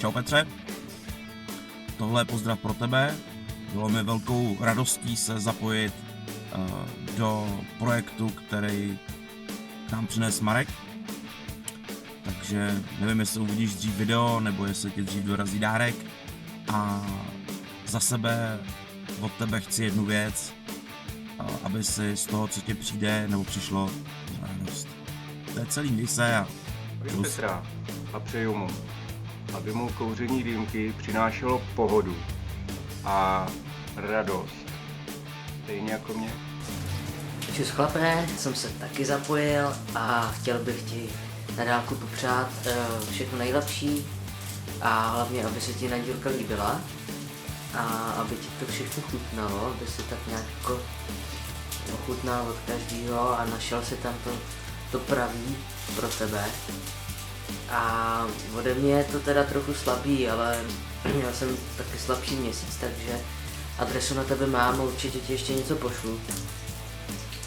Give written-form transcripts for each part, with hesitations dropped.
Čau Petře, tohle je pozdrav pro tebe. Bylo mi velkou radostí se zapojit do projektu, který nám přines Marek. Takže nevím, jestli uvidíš dřív video, nebo jestli ti dřív dorazí dárek. A za sebe od tebe chci jednu věc, aby si z toho, co ti přijde, nebo přišlo, radost. To je celý, měj se a Zdravím Petra a přeju mu, aby mu kouření dýmky přinášelo pohodu a radost. Stejně jako mě. Čus chlape, jsem se taky zapojil a chtěl bych ti na dálku popřát všechno nejlepší a hlavně, aby se ti Naďurka líbila a aby ti to všechno chutnalo, aby si tak nějak jako ochutnal od každého a našel si tam to pravý pro tebe. A ode mě je to teda trochu slabý, ale já jsem taky slabší měsíc, takže adresu na tebe mám a určitě ti ještě něco pošlu.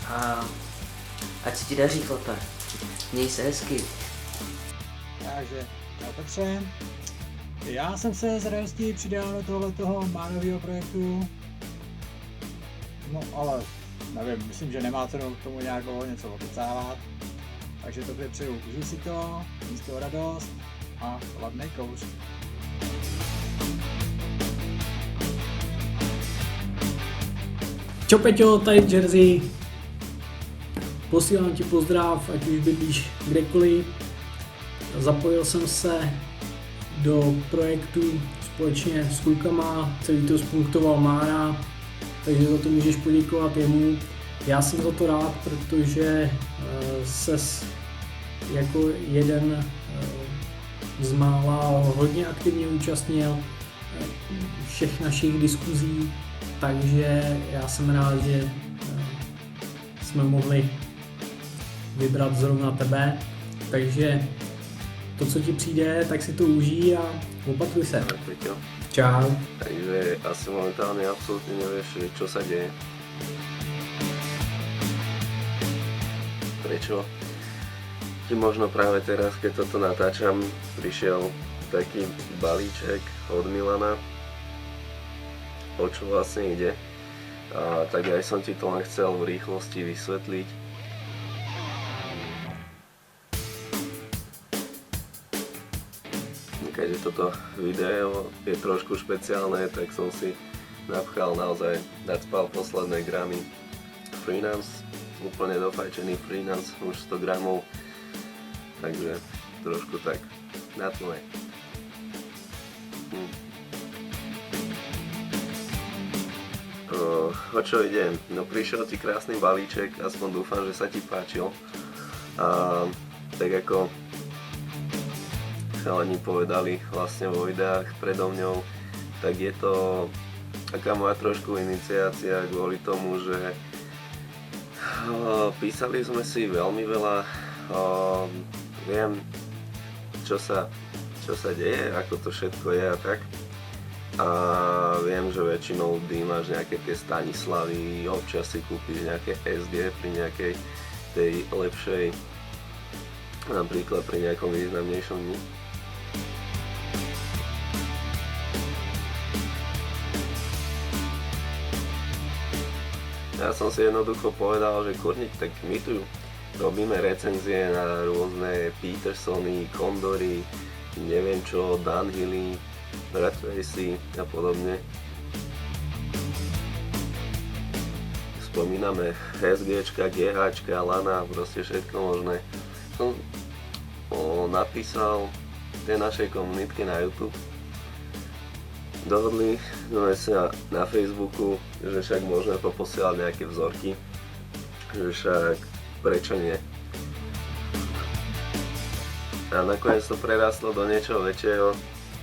A ať se ti daří, chlape. Měj se hezky. Takže, čau Petře. Já jsem se s radostí přidal do tohoto Márového projektu. No ale, nevím, myslím, že nemá cenu k tomu nějak něco okecávat. Takže tobě přeju, užij si to, mít z toho radost a hladnej kouř. Čau Peťo, tady Jersey. Posílám ti pozdrav, ať už bydlíš kdekoliv. Zapojil jsem se do projektu společně s klukama, celý to spunktoval Mára, takže za to můžeš poděkovat jemu. Já jsem za to rád, protože ses jako jeden z mála hodně aktivně účastnil všech našich diskuzí, takže já jsem rád, že jsme mohli vybrat zrovna tebe, takže to, co ti přijde, tak si to užij a opatruj se. Čau. Takže asi momentálne absolútne nevieš, čo sa deje. Prečo? Ti možno práve teraz, keď toto natáčam, prišiel taký balíček od Milana, o čo vlastne ide. A tak aj som ti to len chcel v rýchlosti vysvetliť. Keďže toto video je trošku špeciálne, tak som si napchal naozaj nadspal posledné gramy Freenance, úplne dofajčený Freenance, už 100 gramov, takže trošku tak na tme. O čo ide? No prišiel ti krásny balíček, aspoň dúfam, že sa ti páčil. A tak ako chalani povedali vlastne vo videách predo mňou, tak je to taká moja trošku iniciácia kvôli tomu, že písali sme si veľmi veľa, viem čo sa deje, ako to všetko je a tak. A viem, že väčšinou dýmaš nejaké tie Stanislavy, občas si kúpiš nejaké SG pri nejakej tej lepšej, napríklad pri nejakom významnejšom dni. Ja som si jednoducho povedal, že kurník, tak my tu robíme recenzie na rôzne Petersony, Condory, neviem čo, Dunhilly, Rat Racy a podobne. Spomíname SGčka, GHčka, Lana, proste všetko možné. Som napísal tej našej komunitke na YouTube. Dohodli sme sa na Facebooku, že však môžeme poposielať nejaké vzorky, že však prečo nie. A nakoniec to prerastlo do niečoho väčšieho.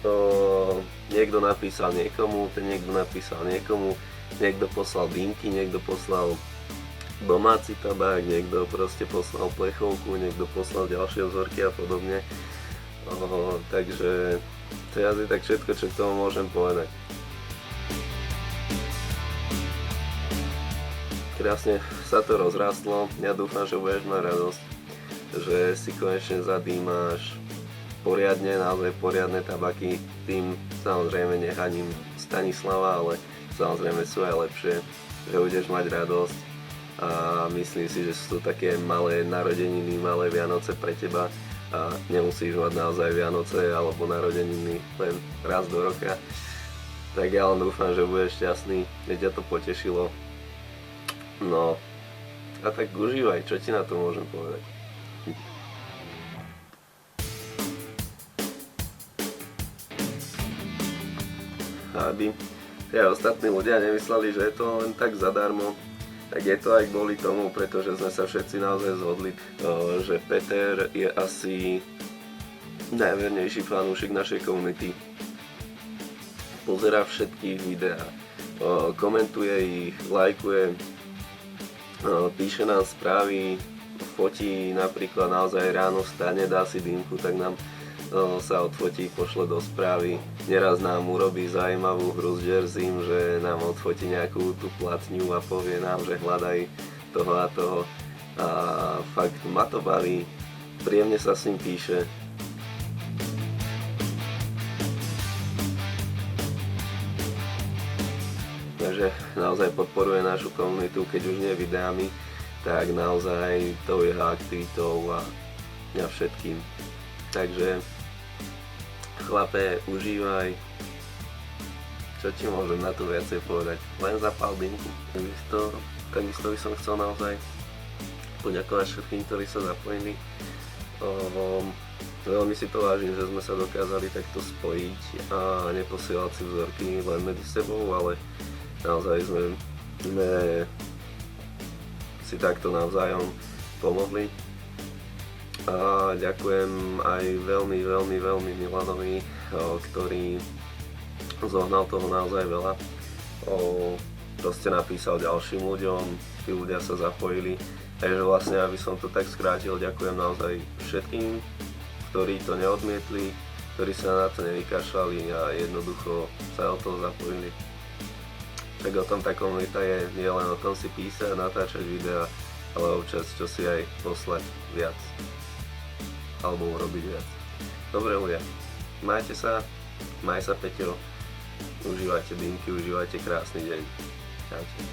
To niekto napísal niekomu, ten niekto napísal niekomu, niekto poslal dýmky, niekto poslal domáci tabák, niekto proste poslal plechovku, niekto poslal ďalšie vzorky a podobne. Takže to je asi tak všetko, čo k tomu môžem povedať. Krásne sa to rozrastlo, ja dúfam, že budeš mať radosť, že si konečne zadýmáš naozaj poriadne tabaky. Tým samozrejme nechaním Stanislava, ale samozrejme sú aj lepšie, že budeš mať radosť a myslím si, že sú to také malé narodeniny, malé Vianoce pre teba a nemusíš mať naozaj Vianoce alebo narodeniny len raz do roka. Tak ja len dúfam, že budeš šťastný, že ťa to potešilo. No a tak užívaj, čo ti na to môžem povedať. Aby ostatní ľudia nemysleli, že je to len tak zadarmo, tak je to aj kvôli tomu, pretože sme sa všetci naozaj zhodli, že Peter je asi najvernejší fanúšik našej komunity. Pozerá všetkých videá, komentuje ich, lajkuje, píše nám správy, fotí napríklad naozaj ráno vstane, dá si dýmku, tak nám sa odfotí, pošle do správy. Neraz nám urobí zaujímavú hru s Jerseym, že nám odfotí nejakú tú platňu a povie nám, že hľadaj toho a toho. A fakt ma to baví, príjemne sa s ním píše. Takže naozaj podporuje našu komunitu, keď už nie videami, tak naozaj tou jeho aktivitou a všetkým. Takže chlape, užívaj. Čo ti môžem na to viacej povedať? Len zapál dymku. Takisto by som chcel naozaj poďakovať všetkým, ktorí sa zapojili. Veľmi si to vážim, že sme sa dokázali takto spojiť a neposielať si vzorky len medzi sebou, ale naozaj sme si takto navzájom pomohli. A ďakujem aj veľmi Milanovi, ktorý zohnal toho naozaj veľa. Proste napísal ďalším ľuďom, tí ľudia sa zapojili. Takže vlastne, aby som to tak skrátil, ďakujem naozaj všetkým, ktorí to neodmietli, ktorí sa na to nevykašľali a jednoducho sa o toho zapojili. Tak o tom tá komunita je, nie len o tom si písať, natáčať videá, ale občas čo si aj poslať viac. Alebo urobiť viac. Dobre ľudia, majte sa, maj sa Peťo, užívajte dýmky, užívajte krásny deň. Čaute.